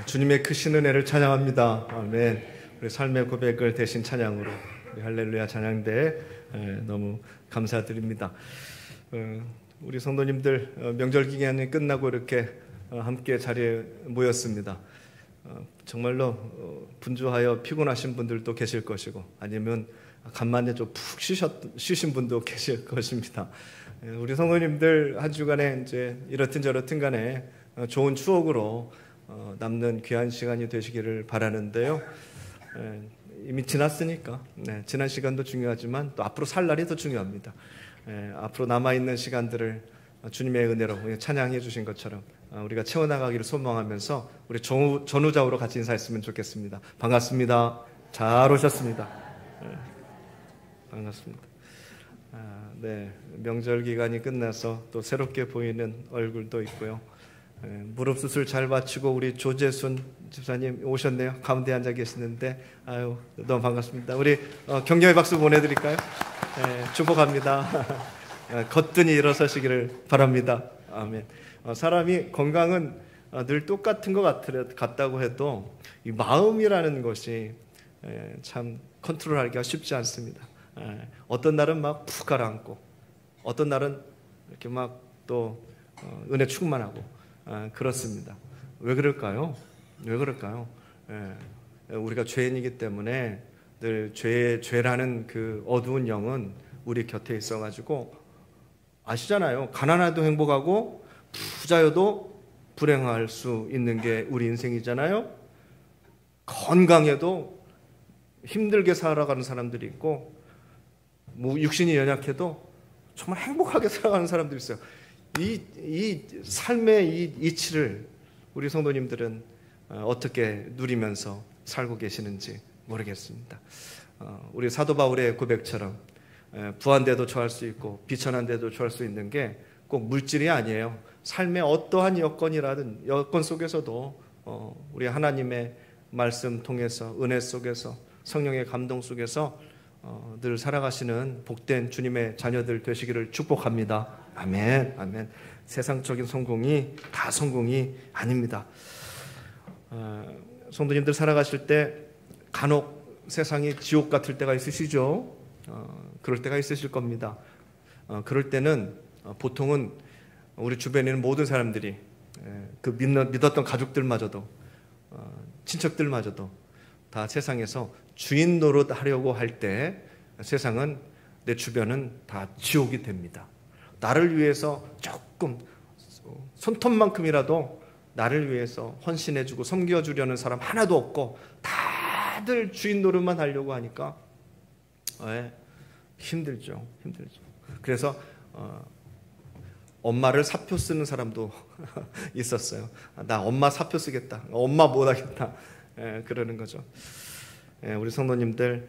주님의 크신 은혜를 찬양합니다. 아멘. 우리 삶의 고백을 대신 찬양으로 우리 할렐루야 찬양대에 너무 감사드립니다. 우리 성도님들 명절 기간이 끝나고 이렇게 함께 자리에 모였습니다. 정말로 분주하여 피곤하신 분들도 계실 것이고 아니면 간만에 좀 푹 쉬신 분도 계실 것입니다. 우리 성도님들 한 주간에 이제 이렇든 저렇든 간에 좋은 추억으로 남는 귀한 시간이 되시기를 바라는데요. 이미 지났으니까 지난 시간도 중요하지만 또 앞으로 살 날이 더 중요합니다. 앞으로 남아있는 시간들을 주님의 은혜로 찬양해 주신 것처럼 우리가 채워나가기를 소망하면서 우리 전우자우로 같이 인사했으면 좋겠습니다. 반갑습니다. 잘 오셨습니다. 반갑습니다. 네, 명절 기간이 끝나서 또 새롭게 보이는 얼굴도 있고요. 무릎 수술 잘 마치고 우리 조재순 집사님 오셨네요. 가운데 앉아 계시는데 아유 너무 반갑습니다. 우리 격려의 박수 보내드릴까요? 축복합니다. 거뜬히 일어서시기를 바랍니다. 아멘. 사람이 건강은 늘 똑같은 것 같다고 해도 이 마음이라는 것이 참 컨트롤하기가 쉽지 않습니다. 어떤 날은 막 푹 가라앉고 어떤 날은 이렇게 막 또 은혜 충만하고 그렇습니다. 왜 그럴까요? 왜 그럴까요? 우리가 죄인이기 때문에 늘 죄라는 그 어두운 영은 우리 곁에 있어가지고 아시잖아요. 가난해도 행복하고 부자여도 불행할 수 있는 게 우리 인생이잖아요. 건강해도 힘들게 살아가는 사람들이 있고 육신이 연약해도 정말 행복하게 살아가는 사람들이 있어요. 이 삶의 이 이치를 우리 성도님들은 어떻게 누리면서 살고 계시는지 모르겠습니다. 우리 사도 바울의 고백처럼 부한데도 처할 수 있고 비천한데도 처할 수 있는 게 꼭 물질이 아니에요. 삶의 어떠한 여건이라든 여건 속에서도 우리 하나님의 말씀 통해서 은혜 속에서 성령의 감동 속에서 늘 살아가시는 복된 주님의 자녀들 되시기를 축복합니다. 아멘, 아멘. 세상적인 성공이 다 성공이 아닙니다. 성도님들 살아가실 때 간혹 세상이 지옥 같을 때가 있으시죠? 그럴 때가 있으실 겁니다. 그럴 때는 보통은 우리 주변에 있는 모든 사람들이 그 믿었던 가족들마저도 친척들마저도 다 세상에서 주인 노릇하려고 할 때 세상은 내 주변은 다 지옥이 됩니다. 나를 위해서 조금 손톱만큼이라도 나를 위해서 헌신해주고 섬겨주려는 사람 하나도 없고 다들 주인 노릇만 하려고 하니까 힘들죠. 그래서 엄마를 사표 쓰는 사람도 있었어요. 나 엄마 사표 쓰겠다. 엄마 못하겠다. 그러는 거죠. 우리 성도님들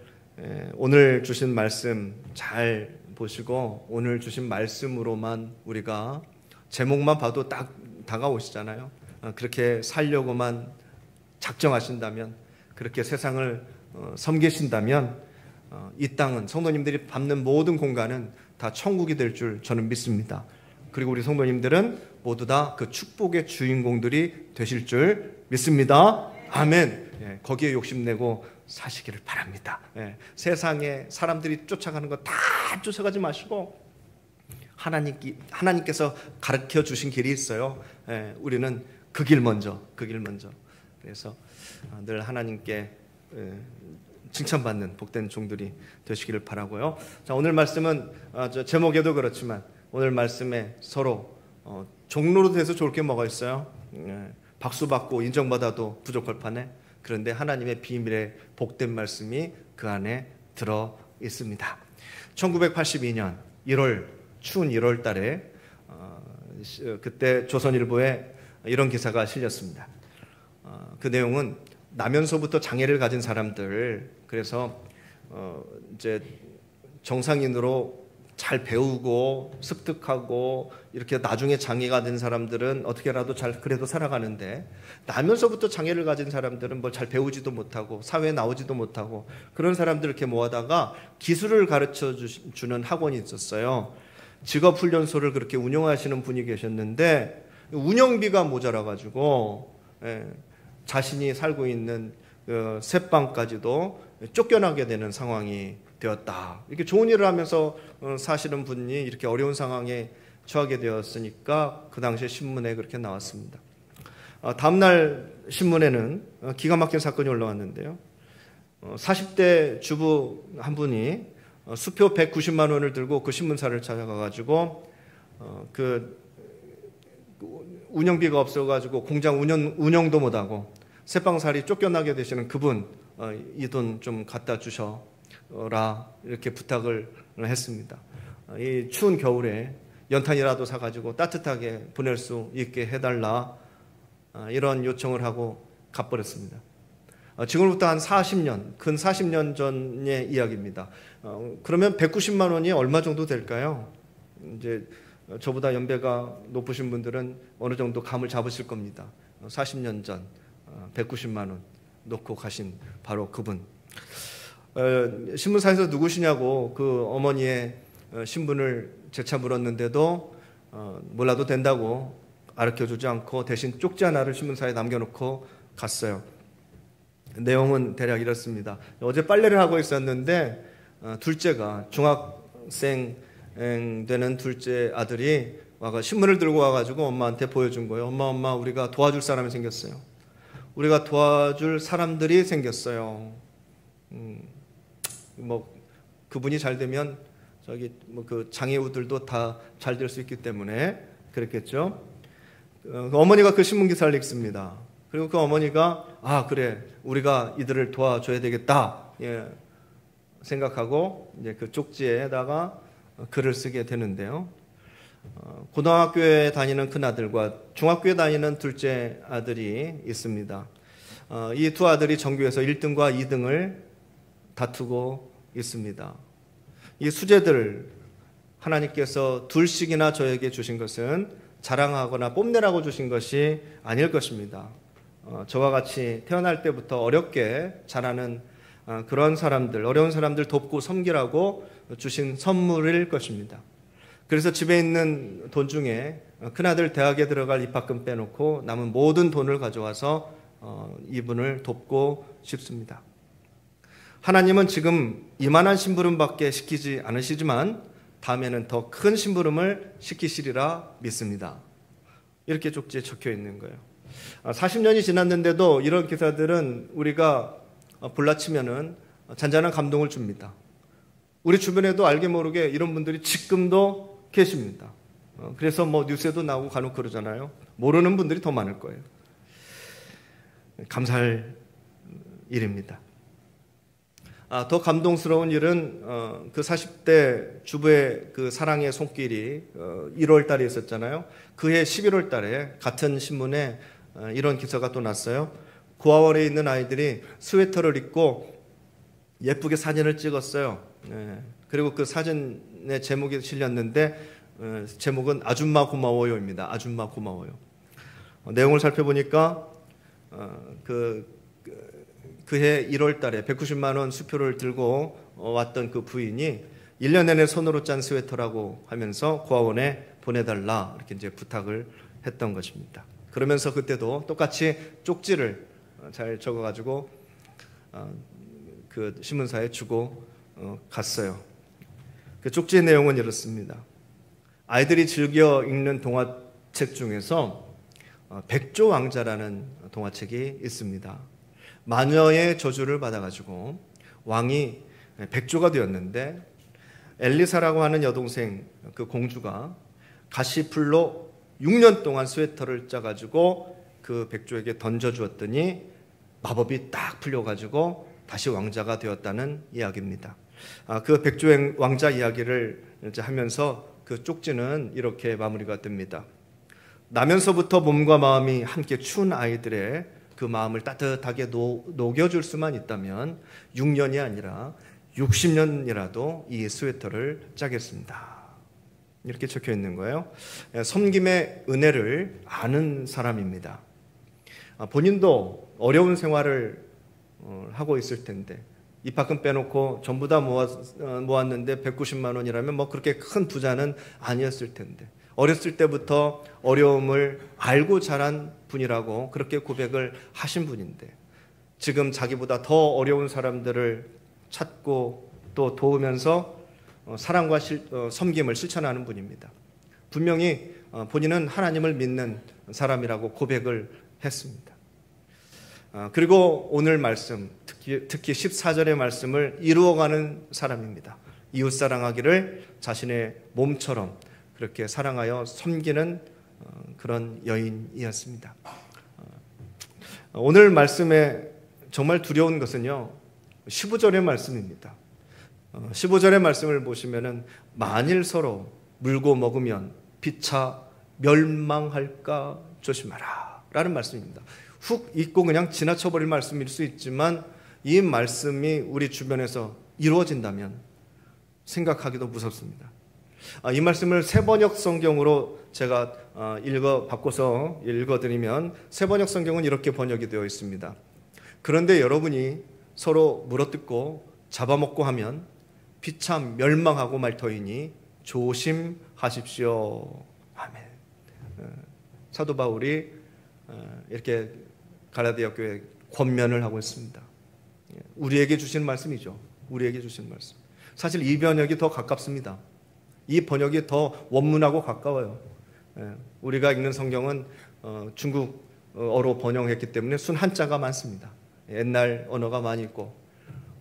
오늘 주신 말씀 잘 보시고 오늘 주신 말씀으로만 우리가 제목만 봐도 딱 다가오시잖아요. 그렇게 살려고만 작정하신다면 그렇게 세상을 섬기신다면 이 땅은 성도님들이 밟는 모든 공간은 다 천국이 될 줄 저는 믿습니다. 그리고 우리 성도님들은 모두 다 그 축복의 주인공들이 되실 줄 믿습니다. 아멘. 거기에 욕심내고 사시기를 바랍니다. 세상에 사람들이 쫓아가는 거 다 쫓아가지 마시고 하나님께서 가르쳐 주신 길이 있어요. 우리는 그 길 먼저. 그래서 늘 하나님께 칭찬받는 복된 종들이 되시기를 바라고요. 자, 오늘 말씀은 제목에도 그렇지만 오늘 말씀에 서로 종로로 돼서 좋을 게 뭐가 있어요? 박수 받고 인정받아도 부족할 판에 그런데 하나님의 비밀의 복된 말씀이 그 안에 들어 있습니다. 1982년 1월 추운 1월 달에 그때 조선일보에 이런 기사가 실렸습니다. 그 내용은 나면서부터 장애를 가진 사람들 그래서 이제 정상인으로 잘 배우고 습득하고 이렇게 나중에 장애가 된 사람들은 어떻게라도 잘 그래도 살아가는데 나면서부터 장애를 가진 사람들은 뭘 잘 배우지도 못하고 사회에 나오지도 못하고 그런 사람들을 이렇게 모아다가 기술을 가르쳐 주는 학원이 있었어요. 직업훈련소를 그렇게 운영하시는 분이 계셨는데 운영비가 모자라가지고 자신이 살고 있는 새방까지도 쫓겨나게 되는 상황이 되었다. 이렇게 좋은 일을 하면서 사시는 분이 이렇게 어려운 상황에 처하게 되었으니까 그 당시에 신문에 그렇게 나왔습니다. 다음날 신문에는 기가 막힌 사건이 올라왔는데요. 40대 주부 한 분이 수표 190만 원을 들고 그 신문사를 찾아가가지고 그 운영비가 없어가지고 공장 운영도 못하고 새빵살이 쫓겨나게 되시는 그분 이 돈 좀 갖다 주셔라 이렇게 부탁을 했습니다. 이 추운 겨울에 연탄이라도 사가지고 따뜻하게 보낼 수 있게 해달라 이런 요청을 하고 가버렸습니다. 지금부터 한 40년, 근 40년 전의 이야기입니다. 그러면 190만 원이 얼마 정도 될까요? 이제 저보다 연배가 높으신 분들은 어느 정도 감을 잡으실 겁니다. 40년 전 190만 원 놓고 가신 바로 그분. 신문사에서 누구시냐고 그 어머니의 신분을 재차 물었는데도 몰라도 된다고 가르쳐주지 않고 대신 쪽지 하나를 신문사에 남겨놓고 갔어요. 내용은 대략 이렇습니다. 어제 빨래를 하고 있었는데 둘째가 중학생 되는 둘째 아들이 와가 신문을 들고 와가지고 엄마한테 보여준 거예요. 엄마 우리가 도와줄 사람이 생겼어요. 우리가 도와줄 사람들이 생겼어요. 뭐 그분이 잘 되면 저기 뭐 그 장애우들도 다 잘 될 수 있기 때문에 그랬겠죠. 어머니가 그 신문 기사를 읽습니다. 그리고 그 어머니가 그래 우리가 이들을 도와줘야 되겠다 생각하고 이제 그 쪽지에다가 글을 쓰게 되는데요. 고등학교에 다니는 큰 아들과 중학교에 다니는 둘째 아들이 있습니다. 이 두 아들이 전교에서 1등과 2등을 다투고 있습니다. 이 수재들 하나님께서 둘씩이나 저에게 주신 것은 자랑하거나 뽐내라고 주신 것이 아닐 것입니다. 저와 같이 태어날 때부터 어렵게 자라는 그런 사람들, 어려운 사람들 돕고 섬기라고 주신 선물일 것입니다. 그래서 집에 있는 돈 중에 큰아들 대학에 들어갈 입학금 빼놓고 남은 모든 돈을 가져와서 이분을 돕고 싶습니다. 하나님은 지금 이만한 심부름밖에 시키지 않으시지만 다음에는 더 큰 심부름을 시키시리라 믿습니다. 이렇게 쪽지에 적혀 있는 거예요. 40년이 지났는데도 이런 기사들은 우리가 불라치면은 잔잔한 감동을 줍니다. 우리 주변에도 알게 모르게 이런 분들이 지금도 계십니다. 그래서 뭐 뉴스에도 나오고 간혹 그러잖아요. 모르는 분들이 더 많을 거예요. 감사할 일입니다. 더 감동스러운 일은 그 40대 주부의 그 사랑의 손길이 1월 달에 있었잖아요. 그해 11월 달에 같은 신문에 이런 기사가 또 났어요. 고아원에 있는 아이들이 스웨터를 입고 예쁘게 사진을 찍었어요. 그리고 그 사진의 제목이 실렸는데 제목은 아줌마 고마워요입니다. 아줌마 고마워요. 내용을 살펴보니까 그해 1월 달에 190만 원 수표를 들고 왔던 그 부인이 1년 내내 손으로 짠 스웨터라고 하면서 고아원에 보내달라 이렇게 이제 부탁을 했던 것입니다. 그러면서 그때도 똑같이 쪽지를 잘 적어가지고 그 신문사에 주고 갔어요. 그 쪽지의 내용은 이렇습니다. 아이들이 즐겨 읽는 동화책 중에서 백조 왕자라는 동화책이 있습니다. 마녀의 저주를 받아가지고 왕이 백조가 되었는데 엘리사라고 하는 여동생 그 공주가 가시풀로 6년 동안 스웨터를 짜가지고 그 백조에게 던져주었더니 마법이 딱 풀려가지고 다시 왕자가 되었다는 이야기입니다. 그 백조의 왕자 이야기를 이제 하면서 그 쪽지는 이렇게 마무리가 됩니다. 나면서부터 몸과 마음이 함께 추운 아이들의 그 마음을 따뜻하게 녹여줄 수만 있다면 6년이 아니라 60년이라도 이 스웨터를 짜겠습니다. 이렇게 적혀 있는 거예요. 섬김의 은혜를 아는 사람입니다. 본인도 어려운 생활을 하고 있을 텐데 입학금 빼놓고 전부 다 모았는데 190만 원이라면 뭐 그렇게 큰 부자는 아니었을 텐데 어렸을 때부터 어려움을 알고 자란 분이라고 그렇게 고백을 하신 분인데 지금 자기보다 더 어려운 사람들을 찾고 또 도우면서 사랑과 섬김을 실천하는 분입니다. 분명히 본인은 하나님을 믿는 사람이라고 고백을 했습니다. 그리고 오늘 말씀, 특히 14절의 말씀을 이루어가는 사람입니다. 이웃 사랑하기를 자신의 몸처럼 그렇게 사랑하여 섬기는 그런 여인이었습니다. 오늘 말씀에 정말 두려운 것은요, 15절의 말씀입니다. 15절의 말씀을 보시면은 만일 서로 물고 먹으면 피차 멸망할까 조심하라 라는 말씀입니다. 훅 잊고 그냥 지나쳐버릴 말씀일 수 있지만 이 말씀이 우리 주변에서 이루어진다면 생각하기도 무섭습니다. 이 말씀을 세번역 성경으로 제가 바꿔서 읽어드리면 세번역 성경은 이렇게 번역이 되어 있습니다. 그런데 여러분이 서로 물어뜯고 잡아먹고 하면 피차 멸망하고 말 터이니 조심하십시오. 아멘. 사도 바울이 이렇게 갈라디아 교회에 권면을 하고 있습니다. 우리에게 주신 말씀이죠. 우리에게 주신 말씀. 사실 이 번역이 더 가깝습니다. 이 번역이 더 원문하고 가까워요. 우리가 읽는 성경은 중국어로 번역했기 때문에 순 한자가 많습니다. 옛날 언어가 많이 있고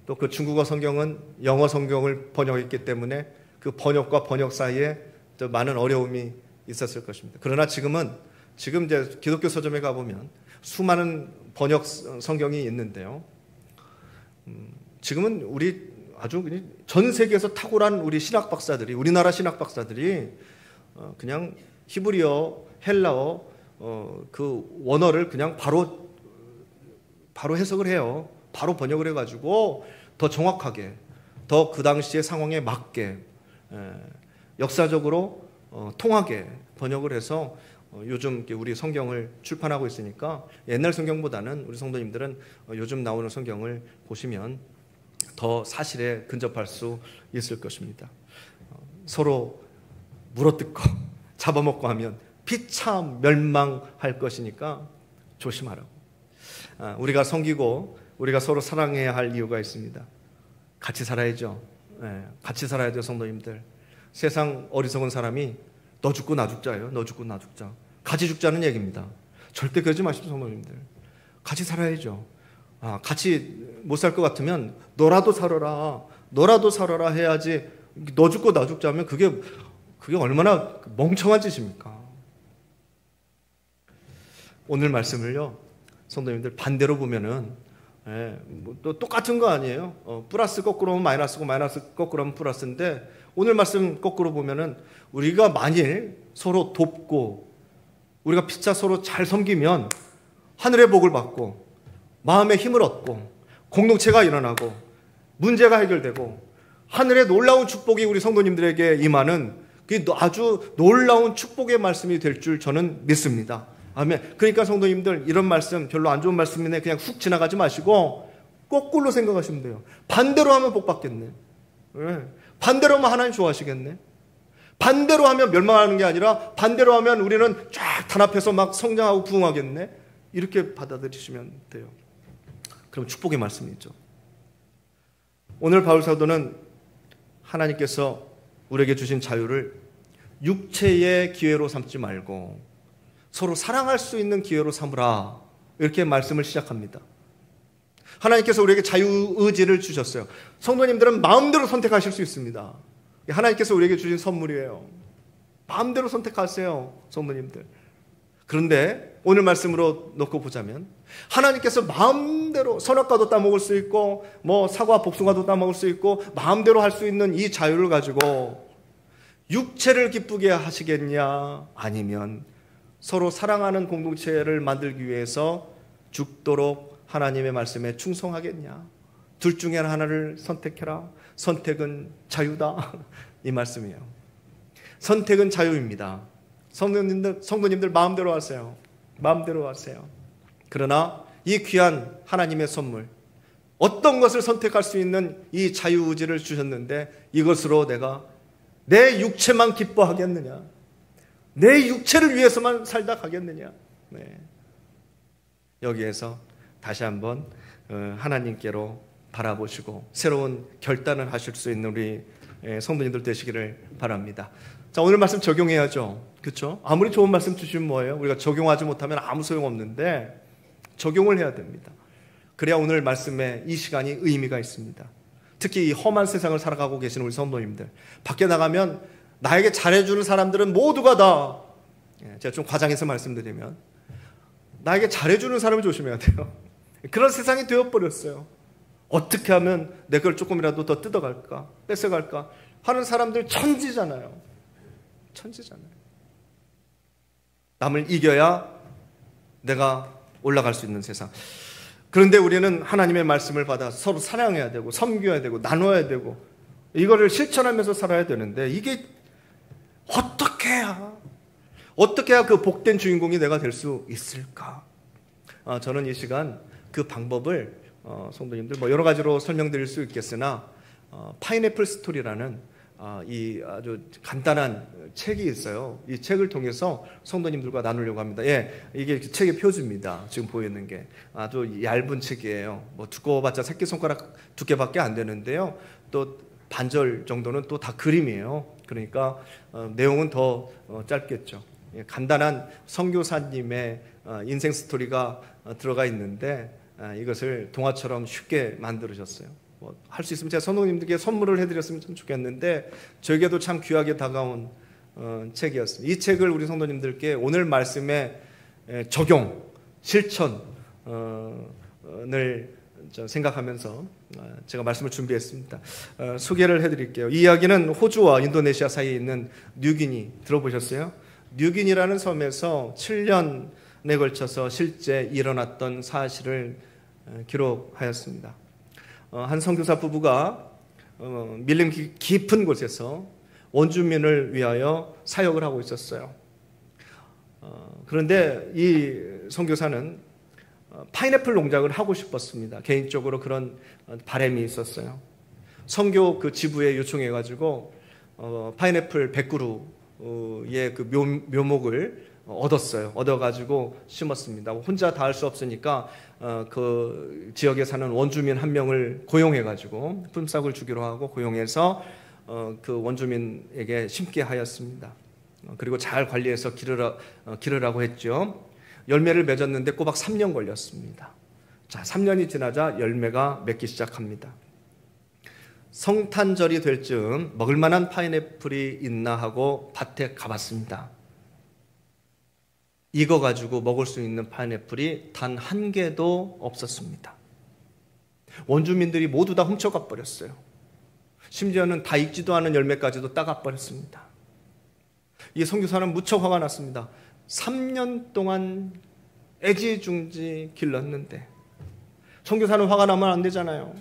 또 그 중국어 성경은 영어 성경을 번역했기 때문에 그 번역과 번역 사이에 또 많은 어려움이 있었을 것입니다. 그러나 지금 이제 기독교 서점에 가보면 수많은 번역 성경이 있는데요. 지금은 우리 아주 전 세계에서 탁월한 우리 신학 박사들이, 우리나라 신학 박사들이 그냥 히브리어, 헬라어 그 원어를 그냥 바로 해석을 해요. 바로 번역을 해가지고 더 정확하게, 더 그 당시의 상황에 맞게, 역사적으로 통하게 번역을 해서 요즘 우리 성경을 출판하고 있으니까 옛날 성경보다는 우리 성도님들은 요즘 나오는 성경을 보시면 더 사실에 근접할 수 있을 것입니다. 서로 물어뜯고 잡아먹고 하면 피차 멸망할 것이니까 조심하라고. 우리가 섬기고 우리가 서로 사랑해야 할 이유가 있습니다. 같이 살아야죠. 같이 살아야 돼요, 성도님들. 세상 어리석은 사람이 너 죽고 나 죽자예요. 너 죽고 나 죽자. 같이 죽자는 얘기입니다. 절대 그러지 마십시오, 성도님들. 같이 살아야죠. 같이 못 살 것 같으면 너라도 살아라 해야지. 너 죽고 나 죽자 하면 그게 얼마나 멍청한 짓입니까? 오늘 말씀을요, 성도님들 반대로 보면은 또 똑같은 거 아니에요. 플러스 거꾸로 하면 마이너스고 마이너스 거꾸로 하면 플러스인데 오늘 말씀 거꾸로 보면은 우리가 만일 서로 돕고 우리가 피차 서로 잘 섬기면 하늘의 복을 받고 마음의 힘을 얻고 공동체가 일어나고 문제가 해결되고 하늘의 놀라운 축복이 우리 성도님들에게 임하는 그게 아주 놀라운 축복의 말씀이 될 줄 저는 믿습니다. 아멘. 그러니까 성도님들 이런 말씀 별로 안 좋은 말씀이네 그냥 훅 지나가지 마시고 거꾸로 생각하시면 돼요. 반대로 하면 복 받겠네. 반대로 하면 하나님 좋아하시겠네. 반대로 하면 멸망하는 게 아니라 반대로 하면 우리는 쫙 단합해서 막 성장하고 부흥하겠네. 이렇게 받아들이시면 돼요. 그럼 축복의 말씀이죠. 오늘 바울 사도는 하나님께서 우리에게 주신 자유를 육체의 기회로 삼지 말고 서로 사랑할 수 있는 기회로 삼으라. 이렇게 말씀을 시작합니다. 하나님께서 우리에게 자유의지를 주셨어요. 성도님들은 마음대로 선택하실 수 있습니다. 하나님께서 우리에게 주신 선물이에요. 마음대로 선택하세요, 성도님들. 그런데 오늘 말씀으로 놓고 보자면 하나님께서 마음대로 선악과도 따먹을 수 있고 사과 복숭아도 따먹을 수 있고 마음대로 할 수 있는 이 자유를 가지고 육체를 기쁘게 하시겠냐, 아니면 서로 사랑하는 공동체를 만들기 위해서 죽도록 하나님의 말씀에 충성하겠냐. 둘 중에 하나를 선택해라. 선택은 자유다. 이 말씀이에요. 선택은 자유입니다. 성도님들 마음대로 하세요. 마음대로 하세요. 그러나 이 귀한 하나님의 선물, 어떤 것을 선택할 수 있는 이 자유의지를 주셨는데 이것으로 내가 내 육체만 기뻐하겠느냐, 내 육체를 위해서만 살다 가겠느냐. 네. 여기에서 다시 한번 하나님께로 바라보시고 새로운 결단을 하실 수 있는 우리 성도님들 되시기를 바랍니다. 자, 오늘 말씀 적용해야죠. 그렇죠? 아무리 좋은 말씀 주시면 뭐예요? 우리가 적용하지 못하면 아무 소용없는데 적용을 해야 됩니다. 그래야 오늘 말씀에 이 시간이 의미가 있습니다. 특히 이 험한 세상을 살아가고 계시는 우리 성도님들, 밖에 나가면 나에게 잘해주는 사람들은 모두가 다, 제가 좀 과장해서 말씀드리면 나에게 잘해주는 사람을 조심해야 돼요. 그런 세상이 되어버렸어요. 어떻게 하면 내 걸 조금이라도 더 뜯어갈까, 뺏어갈까 하는 사람들 천지잖아요. 천지잖아요. 남을 이겨야 내가 올라갈 수 있는 세상. 그런데 우리는 하나님의 말씀을 받아 서로 사랑해야 되고 섬겨야 되고 나눠야 되고 이거를 실천하면서 살아야 되는데 이게 어떻게 해야 그 복된 주인공이 내가 될 수 있을까? 저는 이 시간 그 방법을 성도님들 여러 가지로 설명드릴 수 있겠으나 파인애플 스토리라는 이 아주 간단한 책이 있어요. 이 책을 통해서 성도님들과 나누려고 합니다. 이게 책의 표지입니다. 지금 보이는 게 아주 얇은 책이에요. 두꺼워봤자 새끼손가락 두께밖에 안 되는데요. 또 반절 정도는 또 다 그림이에요. 그러니까 내용은 더 짧겠죠. 간단한 선교사님의 인생 스토리가 들어가 있는데 이것을 동화처럼 쉽게 만들으셨어요. 할 수 있으면 제가 성도님들께 선물을 해드렸으면 참 좋겠는데 저에게도 참 귀하게 다가온 책이었습니다. 이 책을 우리 성도님들께 오늘 말씀의 적용, 실천을 생각하면서 제가 말씀을 준비했습니다. 소개를 해드릴게요. 이 이야기는 호주와 인도네시아 사이에 있는 뉴기니 들어보셨어요? 뉴기니라는 섬에서 7년에 걸쳐서 실제 일어났던 사실을 기록하였습니다. 한 선교사 부부가 밀림 깊은 곳에서 원주민을 위하여 사역을 하고 있었어요. 그런데 이 선교사는 파인애플 농장을 하고 싶었습니다. 개인적으로 그런 바람이 있었어요. 선교 그 지부에 요청해가지고 파인애플 100그루의 그 묘목을 얻어가지고 심었습니다. 혼자 다 할 수 없으니까 그 지역에 사는 원주민 한 명을 고용해가지고 품삯을 주기로 하고 고용해서 그 원주민에게 심게 하였습니다. 그리고 잘 관리해서 기르라고 했죠. 열매를 맺었는데 꼬박 3년 걸렸습니다. 자, 3년이 지나자 열매가 맺기 시작합니다. 성탄절이 될 즈음 먹을 만한 파인애플이 있나 하고 밭에 가봤습니다. 이거 가지고 먹을 수 있는 파인애플이 단 한 개도 없었습니다. 원주민들이 모두 다 훔쳐가 버렸어요. 심지어는 다 익지도 않은 열매까지도 따가 버렸습니다. 이 선교사는 무척 화가 났습니다. 3년 동안 애지중지 길렀는데 선교사는 화가 나면 안 되잖아요.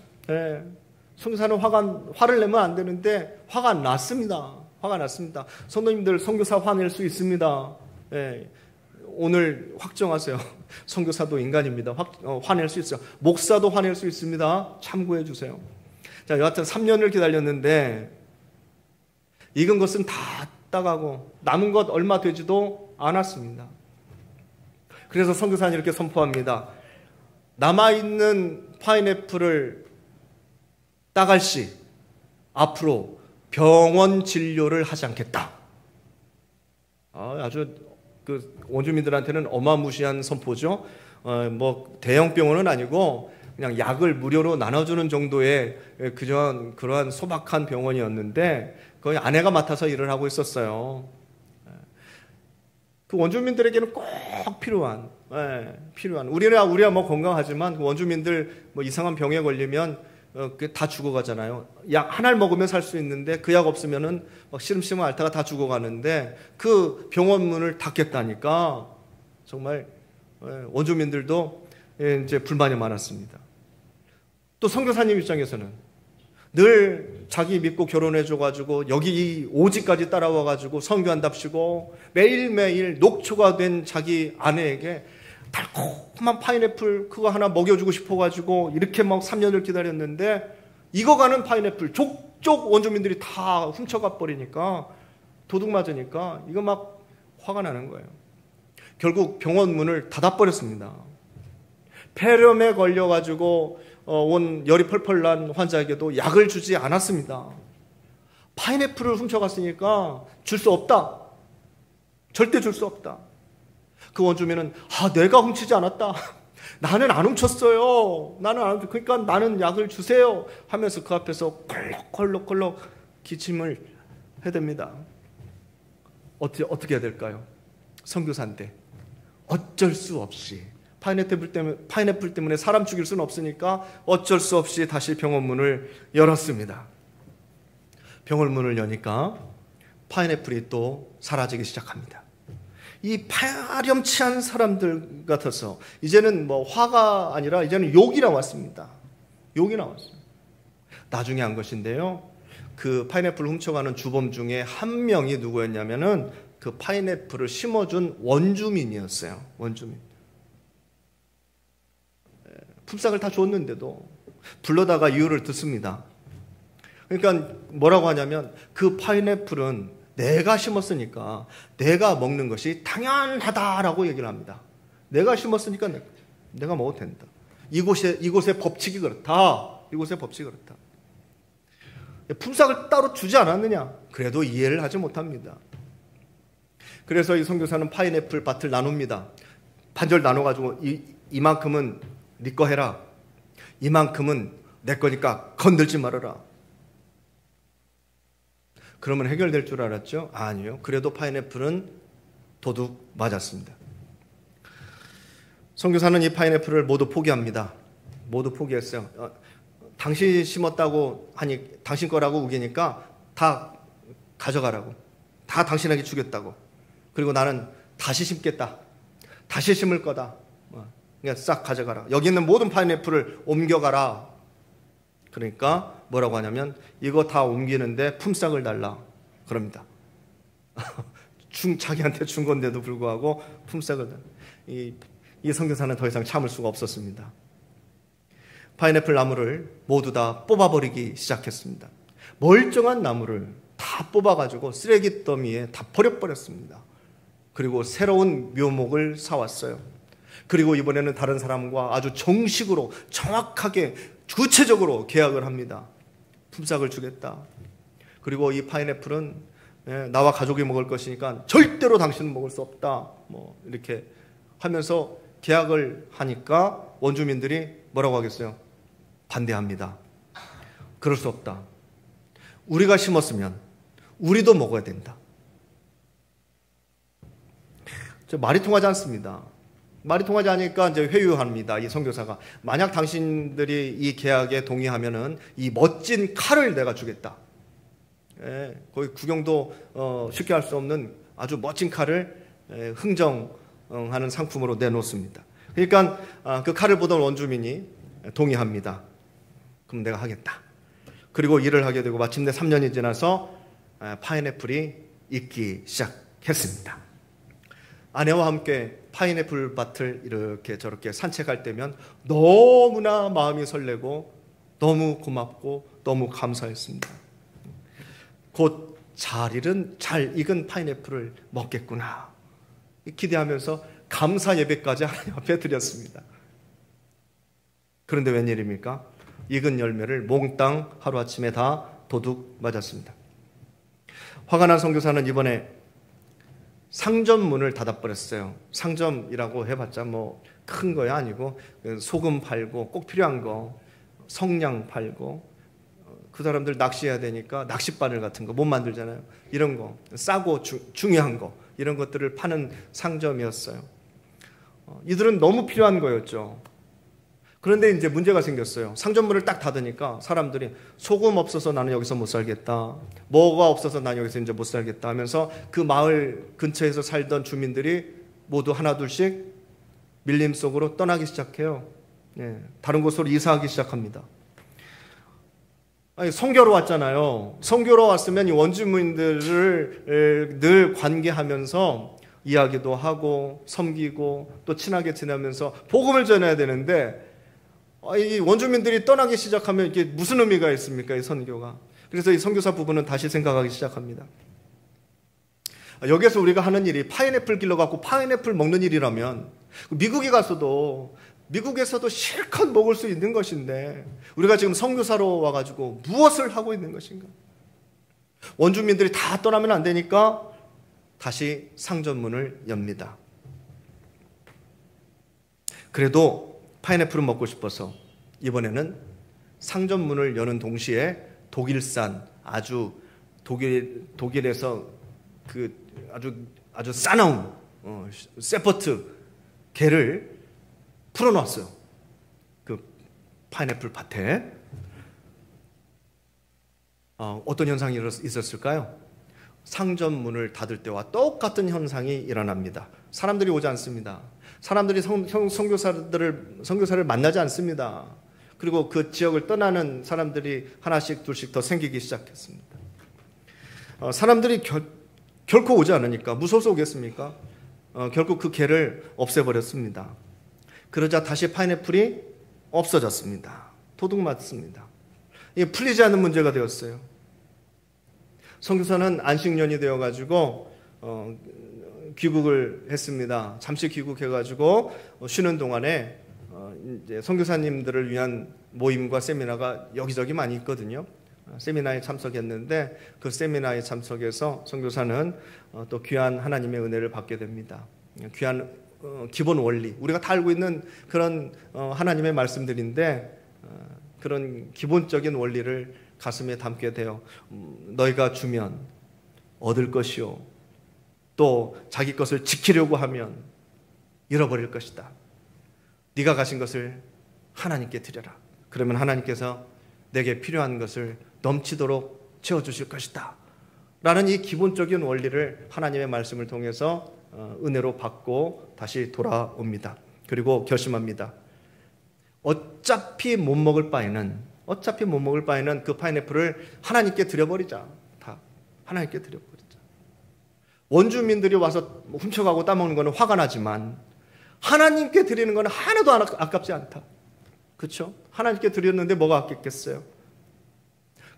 선교사는 화를 내면 안 되는데 화가 났습니다. 성도님들 선교사 화낼 수 있습니다. 오늘 확정하세요. 선교사도 인간입니다. 화낼 수 있어요. 목사도 화낼 수 있습니다. 참고해 주세요. 자, 여하튼 3년을 기다렸는데 익은 것은 다 따가고 남은 것 얼마 되지도 않았습니다. 그래서 선교사는 이렇게 선포합니다. 남아있는 파인애플을 따갈 시 앞으로 병원 진료를 하지 않겠다. 아주 그 원주민들한테는 어마무시한 선포죠. 대형 병원은 아니고 그냥 약을 무료로 나눠주는 정도의 그러한 소박한 병원이었는데 거의 아내가 맡아서 일을 하고 있었어요. 그 원주민들에게는 꼭 필요한 우리야 건강하지만 그 원주민들 이상한 병에 걸리면 다 죽어가잖아요. 약 하나를 먹으면 살 수 있는데 그 약 없으면은 막 시름시름 앓다가 다 죽어가는데 그 병원 문을 닫겠다니까 정말 원주민들도 이제 불만이 많았습니다. 또 선교사님 입장에서는 늘 자기 믿고 결혼해줘가지고 여기 이 오지까지 따라와가지고 선교한답시고 매일매일 녹초가 된 자기 아내에게 달콤한 파인애플 그거 하나 먹여주고 싶어가지고 이렇게 막 3년을 기다렸는데 익어가는 파인애플 족족 원주민들이 다 훔쳐가 버리니까 도둑 맞으니까 이거 막 화가 나는 거예요. 결국 병원 문을 닫아버렸습니다. 폐렴에 걸려가지고 온 열이 펄펄 난 환자에게도 약을 주지 않았습니다. 파인애플을 훔쳐갔으니까 줄 수 없다. 절대 줄 수 없다. 그 원주민은 내가 훔치지 않았다. 나는 안 훔쳤어요. 그러니까 나는 약을 주세요. 하면서 그 앞에서 콜록콜록 기침을 해댑니다. 어떻게 해야 될까요? 선교사인데 어쩔 수 없이 파인애플 때문에 사람 죽일 수는 없으니까 어쩔 수 없이 다시 병원 문을 열었습니다. 병원 문을 여니까 파인애플이 또 사라지기 시작합니다. 이 파렴치한 사람들 같아서 이제는 화가 아니라 이제는 욕이 나왔습니다. 욕이 나왔어요. 나중에 한 것인데요. 그 파인애플을 훔쳐가는 주범 중에 한 명이 누구였냐면은 그 파인애플을 심어준 원주민이었어요. 원주민. 품삯을 다 줬는데도 불러다가 이유를 듣습니다. 그러니까 뭐라고 하냐면 그 파인애플은 내가 심었으니까 내가 먹는 것이 당연하다라고 얘기를 합니다. 내가 심었으니까 내가 먹어도 된다. 이곳의 법칙이 그렇다. 이곳의 법칙이 그렇다. 품삯을 따로 주지 않았느냐? 그래도 이해를 하지 못합니다. 그래서 이 선교사는 파인애플 밭을 나눕니다. 반절 나눠가지고 이만큼은 네 거 해라. 이만큼은 내 거니까 건들지 말아라. 그러면 해결될 줄 알았죠? 아니요. 그래도 파인애플은 도둑 맞았습니다. 선교사는 이 파인애플을 모두 포기합니다. 모두 포기했어요. 당신 심었다고 하니 당신 거라고 우기니까 다 가져가라고. 다 당신에게 주겠다고. 그리고 나는 다시 심겠다. 다시 심을 거다. 그냥 싹 가져가라. 여기 있는 모든 파인애플을 옮겨가라. 그러니까 뭐라고 하냐면 이거 다 옮기는데 품삯을 달라. 그럽니다. 자기한테 준 건데도 불구하고 품삯을 달라. 이 선교사는 더 이상 참을 수가 없었습니다. 파인애플 나무를 모두 다 뽑아버리기 시작했습니다. 멀쩡한 나무를 다 뽑아가지고 쓰레기 더미에 다 버려버렸습니다. 그리고 새로운 묘목을 사왔어요. 그리고 이번에는 다른 사람과 아주 정식으로 정확하게 구체적으로 계약을 합니다. 품삯을 주겠다. 그리고 이 파인애플은 나와 가족이 먹을 것이니까 절대로 당신은 먹을 수 없다. 이렇게 하면서 계약을 하니까 원주민들이 뭐라고 하겠어요? 반대합니다. 그럴 수 없다. 우리가 심었으면 우리도 먹어야 된다. 말이 통하지 않습니다. 말이 통하지 않으니까 이제 회유합니다. 이 선교사가. 만약 당신들이 이 계약에 동의하면은 이 멋진 칼을 내가 주겠다. 거의 구경도 쉽게 할 수 없는 아주 멋진 칼을 흥정하는 상품으로 내놓습니다. 그러니까 그 칼을 보던 원주민이 동의합니다. 그럼 내가 하겠다. 그리고 일을 하게 되고 마침내 3년이 지나서 파인애플이 익기 시작했습니다. 아내와 함께 파인애플 밭을 이렇게 저렇게 산책할 때면 너무나 마음이 설레고 너무 고맙고 너무 감사했습니다. 곧 잘 익은 파인애플을 먹겠구나 기대하면서 감사 예배까지 하나님 앞에 드렸습니다. 그런데 웬일입니까? 익은 열매를 몽땅 하루아침에 다 도둑 맞았습니다. 화가 난 선교사는 이번에 상점 문을 닫아버렸어요. 상점이라고 해봤자 큰 거야 아니고 소금 팔고 꼭 필요한 거 성냥 팔고 그 사람들 낚시해야 되니까 낚싯바늘 같은 거 못 만들잖아요. 이런 거 싸고 중요한 거 이런 것들을 파는 상점이었어요. 이들은 너무 필요한 거였죠. 그런데 이제 문제가 생겼어요. 상점문을 딱 닫으니까 사람들이 소금 없어서 나는 여기서 못 살겠다. 뭐가 없어서 나는 여기서 이제 못 살겠다 하면서 그 마을 근처에서 살던 주민들이 모두 하나둘씩 밀림 속으로 떠나기 시작해요. 다른 곳으로 이사하기 시작합니다. 선교로 왔잖아요. 선교로 왔으면 이 원주민들을 늘 관계하면서 이야기도 하고 섬기고 또 친하게 지내면서 복음을 전해야 되는데 이 원주민들이 떠나기 시작하면 이게 무슨 의미가 있습니까? 이 선교가. 그래서 이 선교사 부부는 다시 생각하기 시작합니다. 여기서 우리가 하는 일이 파인애플 길러갖고 파인애플 먹는 일이라면 미국에 가서도 미국에서도 실컷 먹을 수 있는 것인데 우리가 지금 선교사로 와가지고 무엇을 하고 있는 것인가? 원주민들이 다 떠나면 안 되니까 다시 상점문을 엽니다. 그래도 파인애플은 먹고 싶어서 이번에는 상점문을 여는 동시에 독일산 아주 독일에서 그 아주 싸나운 세퍼트 개를 풀어놨어요. 그 파인애플 밭에. 어떤 현상이 있었을까요? 상점 문을 닫을 때와 똑같은 현상이 일어납니다. 사람들이 오지 않습니다. 사람들이 선교사를 만나지 않습니다. 그리고 그 지역을 떠나는 사람들이 하나씩 둘씩 더 생기기 시작했습니다. 사람들이 결코 오지 않으니까 무서워서 오겠습니까? 결국 그 개를 없애버렸습니다. 그러자 다시 파인애플이 없어졌습니다. 도둑맞습니다. 이게 풀리지 않는 문제가 되었어요. 선교사는 안식년이 되어가지고 귀국을 했습니다. 잠시 귀국해가지고 쉬는 동안에 이제 선교사님들을 위한 모임과 세미나가 여기저기 많이 있거든요. 세미나에 참석했는데 그 세미나에 참석해서 선교사는 또 귀한 하나님의 은혜를 받게 됩니다. 귀한 기본 원리, 우리가 다 알고 있는 그런 하나님의 말씀들인데 그런 기본적인 원리를 가슴에 담게 돼요. 너희가 주면 얻을 것이요, 또 자기 것을 지키려고 하면 잃어버릴 것이다. 네가 가진 것을 하나님께 드려라. 그러면 하나님께서 내게 필요한 것을 넘치도록 채워주실 것이다 라는 이 기본적인 원리를 하나님의 말씀을 통해서 은혜로 받고 다시 돌아옵니다. 그리고 결심합니다. 어차피 못 먹을 바에는 그 파인애플을 하나님께 드려버리자. 다 하나님께 드려버리자. 원주민들이 와서 훔쳐가고 따먹는 거는 화가 나지만 하나님께 드리는 거는 하나도 아깝지 않다. 그렇죠? 하나님께 드렸는데 뭐가 아깝겠어요?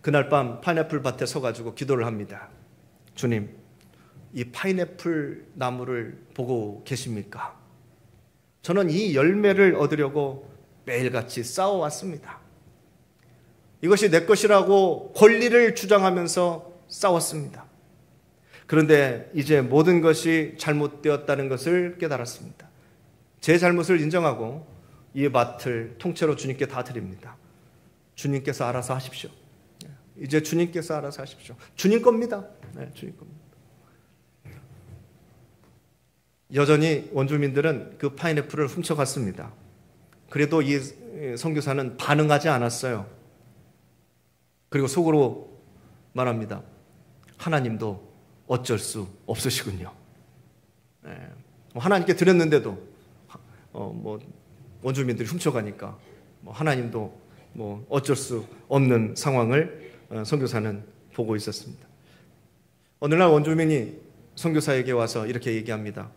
그날 밤 파인애플 밭에 서가지고 기도를 합니다. 주님, 이 파인애플 나무를 보고 계십니까? 저는 이 열매를 얻으려고 매일같이 싸워왔습니다. 이것이 내 것이라고 권리를 주장하면서 싸웠습니다. 그런데 이제 모든 것이 잘못되었다는 것을 깨달았습니다. 제 잘못을 인정하고 이 밭을 통째로 주님께 다 드립니다. 주님께서 알아서 하십시오. 이제 주님께서 알아서 하십시오. 주님 겁니다. 네, 주님 겁니다. 여전히 원주민들은 그 파인애플을 훔쳐갔습니다. 그래도 이 선교사는 반응하지 않았어요. 그리고 속으로 말합니다. 하나님도 어쩔 수 없으시군요. 네. 하나님께 드렸는데도 원주민들이 훔쳐가니까 하나님도 어쩔 수 없는 상황을 선교사는 보고 있었습니다. 어느 날 원주민이 선교사에게 와서 이렇게 얘기합니다.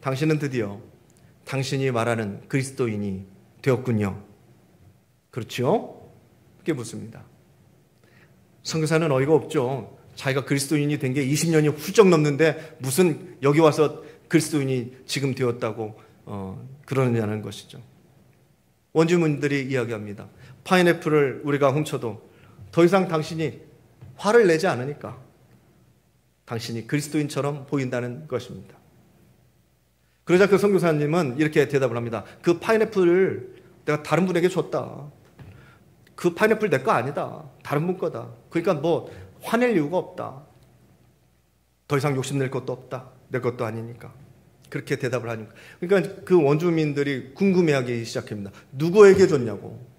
당신은 드디어 당신이 말하는 그리스도인이 되었군요. 그렇죠? 그렇게 묻습니다. 선교사는 어이가 없죠. 자기가 그리스도인이 된 게 20년이 훌쩍 넘는데 무슨 여기 와서 그리스도인이 지금 되었다고 그러느냐는 것이죠. 원주민들이 이야기합니다. 파인애플을 우리가 훔쳐도 더 이상 당신이 화를 내지 않으니까 당신이 그리스도인처럼 보인다는 것입니다. 그러자 그 선교사님은 이렇게 대답을 합니다. 그 파인애플을 내가 다른 분에게 줬다. 그 파인애플 내 거 아니다. 다른 분 거다. 그러니까 화낼 이유가 없다. 더 이상 욕심낼 것도 없다. 내 것도 아니니까. 그렇게 대답을 하니까. 그러니까 그 원주민들이 궁금해하기 시작합니다. 누구에게 줬냐고.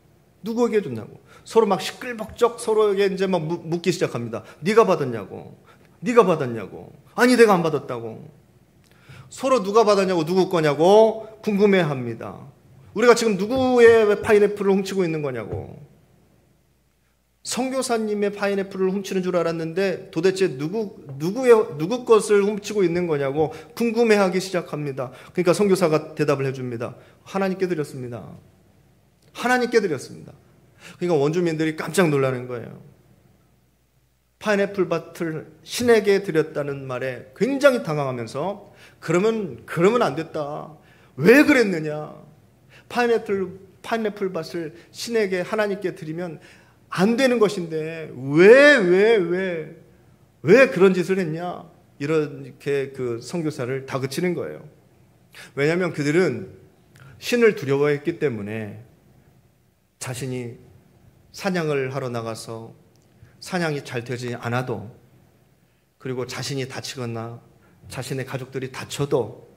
누구에게 줬냐고. 서로 막 시끌벅적 서로에게 이제 막 묻기 시작합니다. 네가 받았냐고. 네가 받았냐고. 아니 내가 안 받았다고. 서로 누가 받았냐고 누구 거냐고 궁금해합니다. 우리가 지금 누구의 파인애플을 훔치고 있는 거냐고. 선교사님의 파인애플을 훔치는 줄 알았는데 도대체 누구 것을 훔치고 있는 거냐고 궁금해하기 시작합니다. 그러니까 선교사가 대답을 해줍니다. 하나님께 드렸습니다. 하나님께 드렸습니다. 그러니까 원주민들이 깜짝 놀라는 거예요. 파인애플 밭을 신에게 드렸다는 말에 굉장히 당황하면서 그러면 안 됐다. 왜 그랬느냐? 파인애플 밭을 신에게 하나님께 드리면 안 되는 것인데 왜 그런 짓을 했냐? 이렇게 그 선교사를 다그치는 거예요. 왜냐하면 그들은 신을 두려워했기 때문에 자신이 사냥을 하러 나가서 사냥이 잘 되지 않아도, 그리고 자신이 다치거나 자신의 가족들이 다쳐도,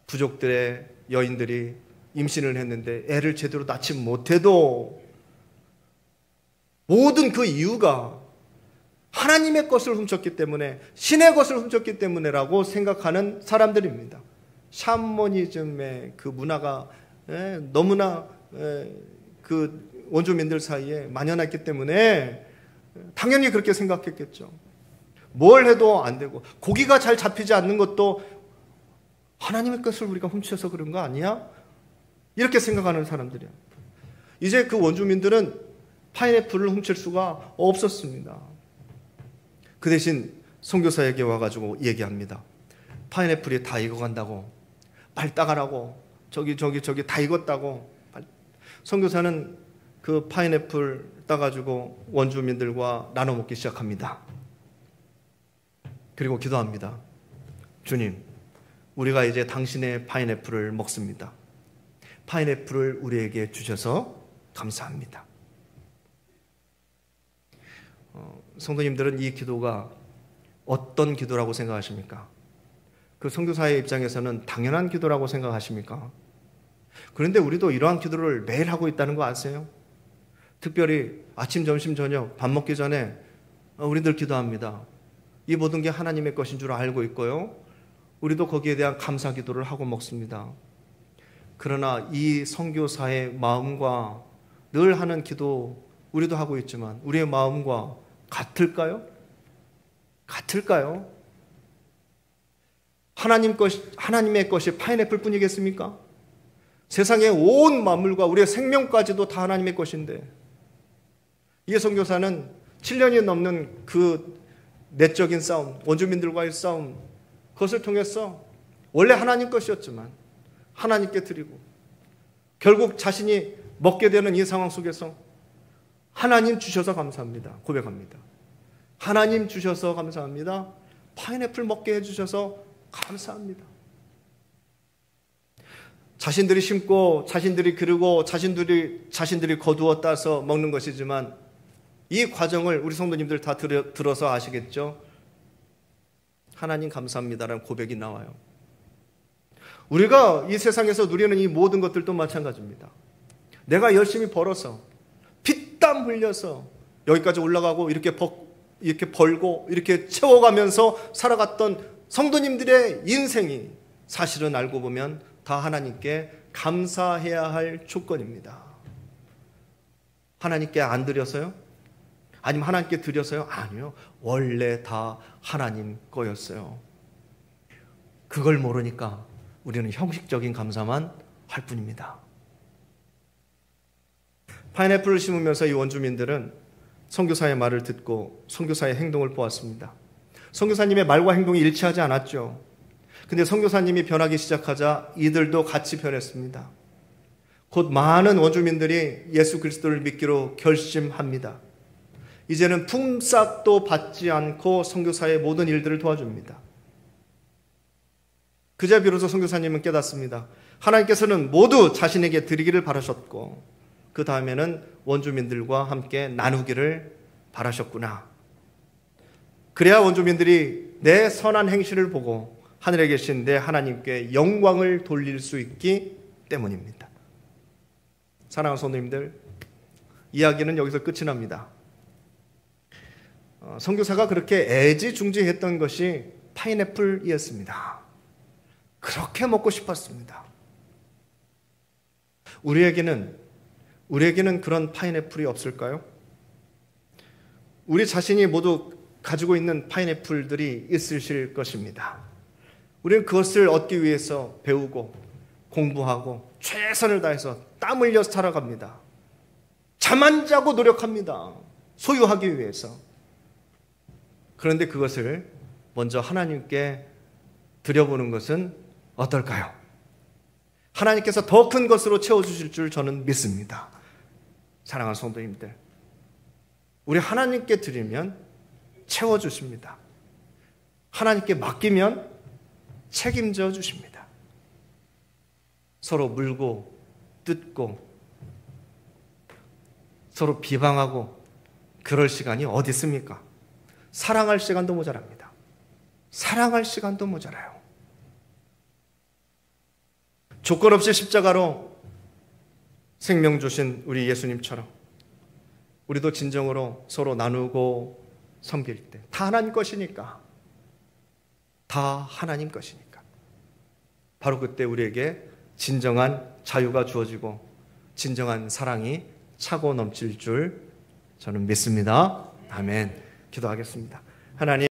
부족들의 여인들이 임신을 했는데 애를 제대로 낳지 못해도, 모든 그 이유가 하나님의 것을 훔쳤기 때문에, 신의 것을 훔쳤기 때문에라고 생각하는 사람들입니다. 샤머니즘의 그 문화가 너무나 그 원주민들 사이에 만연했기 때문에 당연히 그렇게 생각했겠죠. 뭘 해도 안 되고, 고기가 잘 잡히지 않는 것도 하나님의 것을 우리가 훔쳐서 그런 거 아니야? 이렇게 생각하는 사람들이야. 이제 그 원주민들은 파인애플을 훔칠 수가 없었습니다. 그 대신 선교사에게 와가지고 얘기합니다. 파인애플이 다 익어간다고, 빨리 따가라고, 저기 다 익었다고. 선교사는 그 파인애플 따가지고 원주민들과 나눠 먹기 시작합니다. 그리고 기도합니다. 주님, 우리가 이제 당신의 파인애플을 먹습니다. 파인애플을 우리에게 주셔서 감사합니다. 성도님들은 이 기도가 어떤 기도라고 생각하십니까? 그 선교사의 입장에서는 당연한 기도라고 생각하십니까? 그런데 우리도 이러한 기도를 매일 하고 있다는 거 아세요? 특별히 아침, 점심, 저녁 밥 먹기 전에 우리들 기도합니다. 이 모든 게 하나님의 것인 줄 알고 있고요, 우리도 거기에 대한 감사 기도를 하고 먹습니다. 그러나 이 선교사의 마음과 늘 하는 기도 우리도 하고 있지만 우리의 마음과 같을까요? 하나님의 것이 파인애플 뿐이겠습니까? 세상의 온 만물과 우리의 생명까지도 다 하나님의 것인데, 이 선교사는 7년이 넘는 그 내적인 싸움, 원주민들과의 싸움, 그것을 통해서 원래 하나님 것이었지만 하나님께 드리고, 결국 자신이 먹게 되는 이 상황 속에서 하나님 주셔서 감사합니다. 고백합니다. 하나님 주셔서 감사합니다. 파인애플 먹게 해주셔서 감사합니다. 자신들이 심고 자신들이 기르고 자신들이 거두어 따서 먹는 것이지만, 이 과정을 우리 성도님들 다 들어서 아시겠죠? 하나님 감사합니다라는 고백이 나와요. 우리가 이 세상에서 누리는 이 모든 것들도 마찬가지입니다. 내가 열심히 벌어서 피땀 흘려서 여기까지 올라가고 이렇게 벌고 이렇게 채워가면서 살아갔던 성도님들의 인생이 사실은 알고 보면 다 하나님께 감사해야 할 조건입니다. 하나님께 안 드려서요? 아니면 하나님께 드려서요? 아니요. 원래 다 하나님 거였어요. 그걸 모르니까 우리는 형식적인 감사만 할 뿐입니다. 파인애플을 심으면서 이 원주민들은 선교사의 말을 듣고 선교사의 행동을 보았습니다. 선교사님의 말과 행동이 일치하지 않았죠. 근데 선교사님이 변하기 시작하자 이들도 같이 변했습니다. 곧 많은 원주민들이 예수 그리스도를 믿기로 결심합니다. 이제는 품삯도 받지 않고 선교사의 모든 일들을 도와줍니다. 그제 비로소 선교사님은 깨닫습니다. 하나님께서는 모두 자신에게 드리기를 바라셨고, 그 다음에는 원주민들과 함께 나누기를 바라셨구나. 그래야 원주민들이 내 선한 행실을 보고 하늘에 계신 내 하나님께 영광을 돌릴 수 있기 때문입니다. 사랑하는 성도님들, 이야기는 여기서 끝이 납니다. 선교사가 그렇게 애지중지했던 것이 파인애플이었습니다. 그렇게 먹고 싶었습니다. 우리에게는 그런 파인애플이 없을까요? 우리 자신이 모두 가지고 있는 파인애플들이 있으실 것입니다. 우리는 그것을 얻기 위해서 배우고 공부하고 최선을 다해서 땀 흘려 살아갑니다. 잠 안 자고 노력합니다. 소유하기 위해서. 그런데 그것을 먼저 하나님께 드려보는 것은 어떨까요? 하나님께서 더 큰 것으로 채워주실 줄 저는 믿습니다. 사랑하는 성도님들, 우리 하나님께 드리면 채워주십니다. 하나님께 맡기면 책임져 주십니다. 서로 물고 뜯고 서로 비방하고 그럴 시간이 어디 있습니까? 사랑할 시간도 모자랍니다. 사랑할 시간도 모자라요. 조건 없이 십자가로 생명 주신 우리 예수님처럼 우리도 진정으로 서로 나누고 섬길 때 다 하나님 것이니까, 다 하나님 것이니까 바로 그때 우리에게 진정한 자유가 주어지고 진정한 사랑이 차고 넘칠 줄 저는 믿습니다. 아멘. 기도하겠습니다. 하나님,